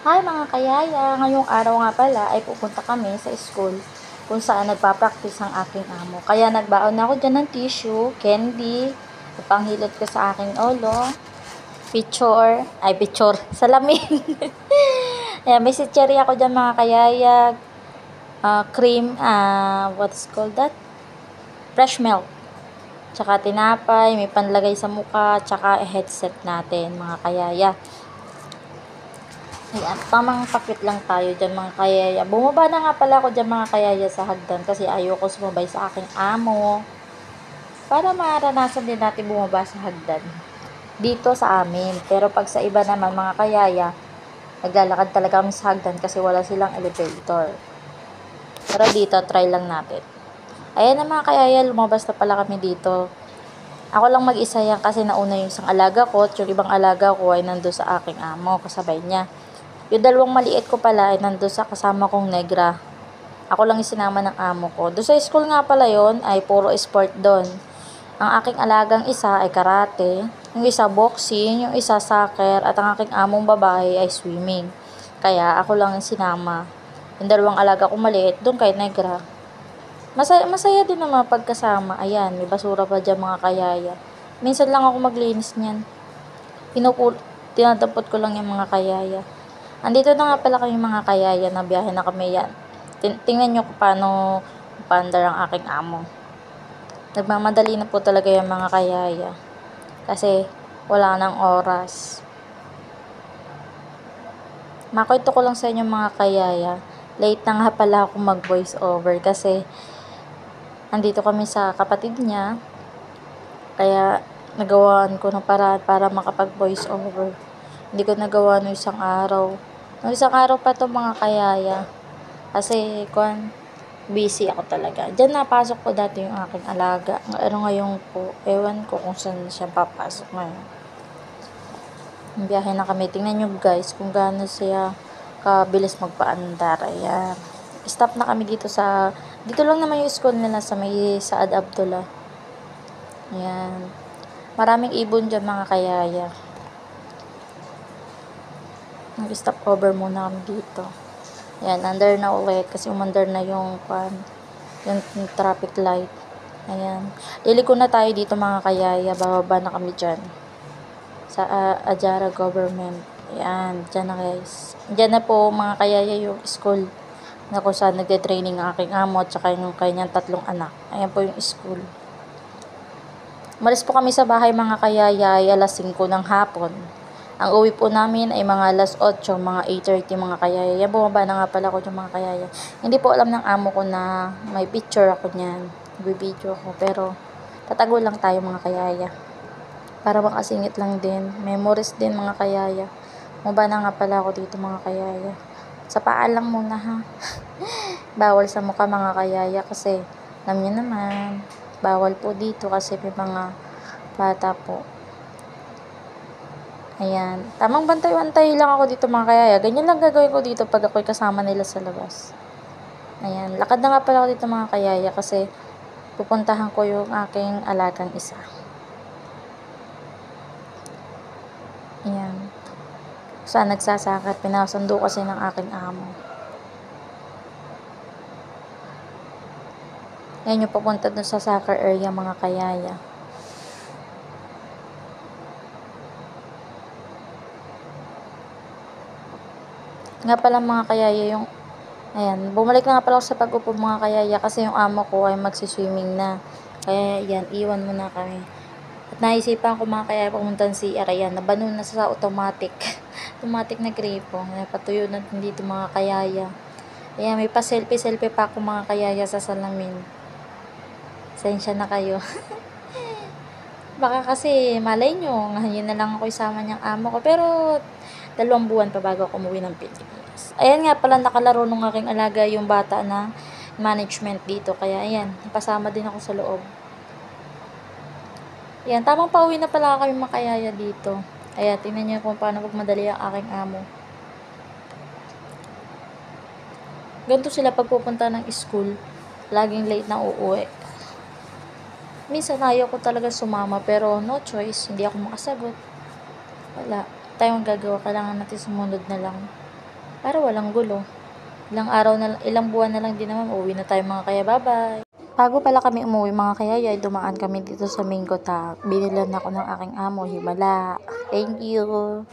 Hi mga kayaya! Ngayong araw nga pala ay pupunta kami sa school kung saan nagpa-practice ang aking amo. Kaya nagbaon ako dyan ng tissue, candy, ipanghilot ko sa aking olo, picture, salamin. Ayan, may sitseri ako dyan mga kayaya, cream, what's called that? Fresh milk. Tsaka tinapay, may panlagay sa mukha, tsaka headset natin mga kayaya. Ayan, tamang pakit lang tayo dyan mga kayaya. Bumaba na nga pala ako dyan mga kayaya sa hagdan kasi ayoko sumabay sa aking amo. Para maranasan din natin bumaba sa hagdan. Dito sa amin. Pero pag sa iba naman mga kayaya, naglalakad talaga kami sa hagdan kasi wala silang elevator. Pero dito, try lang natin. Ayan na mga kayaya, lumabas na pala kami dito. Ako lang mag-isa yan kasi nauna yung isang alaga ko at yung ibang alaga ko ay nando sa aking amo, kasabay niya. Yung dalawang maliit ko pala ay nandun sa kasama kong negra. Ako lang yung sinama ng amo ko. Doon sa school nga pala yon ay puro sport doon. Ang aking alagang isa ay karate, yung isa boxing, yung isa soccer, at ang aking among babae ay swimming. Kaya ako lang yung sinama. Yung dalawang alaga ko maliit, doon kay negra. Masaya din naman pagkasama. Ayan, may basura pa dyan mga kayaya. Minsan lang ako maglinis niyan. Tinadampot ko lang yung mga kayaya. Andito na nga pala kami mga kayaya, na biyahe na kami yan. Tingnan nyo kung paano paandar ang aking amo. Nagmamadali na po talaga yung mga kayaya. Kasi wala nang oras. Makwento ko lang sa inyo mga kayaya. Late na nga pala ako mag voice over kasi andito kami sa kapatid niya. Kaya nagawaan ko ng paraan para makapag voice over. Hindi ko nagawa no isang araw. No isang araw pa to mga kayaya. Kasi busy ako talaga. Diyan napasok ko dati yung aking alaga. Ngayon po, ewan ko kung saan siya papasok ngayon. Biyahe na kami. Tingnan nyo guys kung gaano siya kabilis magpaandar. Ayan. Stop na kami dito lang naman yung school nila sa may Saad Abdullah. Ayan. Maraming ibon dyan mga kayaya. Nag-stop over muna kami dito. Ayan, under na ulit kasi umandar na yung traffic light. Ayan. Liliko na tayo dito mga kayaya. Bababa na kami dyan. Sa Ajara Government. Ayan, dyan na guys. Dyan na po mga kayaya yung school na kung saan nagde-training ang aking amo at saka yung kanyang 3 anak. Ayan po yung school. Malis po kami sa bahay mga kayaya ay alas 5 ng hapon. Ang uwi po namin ay mga alas 8, mga 8:30 mga kayaya. Bumaba na nga pala ko yung mga kayaya. Hindi po alam ng amo ko na may picture ako niyan. Bibidyo ako. Pero tatago lang tayo mga kayaya. Para makasingit lang din. Memories din mga kayaya. Bumaba na nga pala ako dito mga kayaya. Sa paa lang muna ha. Bawal sa mukha mga kayaya kasi alam niyo naman. Bawal po dito kasi may mga bata po. Ayan. Tamang bantay-bantay lang ako dito mga kayaya. Ganyan lang gagawin ko dito pag ako'y kasama nila sa labas. Ayan. Lakad na nga pala ako dito mga kayaya kasi pupuntahan ko yung aking alagang isa. Ayan. Saan nagsasakit. Pinasundo kasi ng aking amo. Ayan yung pupunta dun sa soccer area mga kayaya. Nga pala mga kayaya yung ayan, bumalik na nga pala ako sa pag-upo mga kayaya kasi yung amo ko ay magsiswimming na. Kaya yan, iwan muna kami. At naisipan ko mga kayaya pumunta ng CR. Ayan, nabano na sa automatic. Automatic na gripo. Napatuyo na dito mga kayaya. Ayan, may pa-selfie pa ako mga kayaya sa salamin. Sensya na kayo. Baka kasi malay nyo, ngayon na lang ako isama niyang amo ko. Pero 2 buwan pa bago ako umuwi ng Pilipinas. Ayan nga pala, nakalaro nung aking alaga yung bata na management dito. Kaya ayan, napasama din ako sa loob. Ayan, tamang pauwi na pala kami makayaya dito. Ayan, tingnan nyo kung paano magmadali ang aking amo. Ganito sila pagpupunta ng school. Laging late na uuwi. Minsan ayaw ko talaga sumama pero no choice, hindi ako makasagot. Wala. Tayong gagawa, kailangan natin sumunod na lang. para walang gulo. Ilang buwan na lang din naman, uuwi na tayo mga kaya, bye-bye. Bago pala kami umuwi mga kayaya, ay dumaan kami dito sa Mingkota. Binilan ako ng aking amo, himala. Thank you.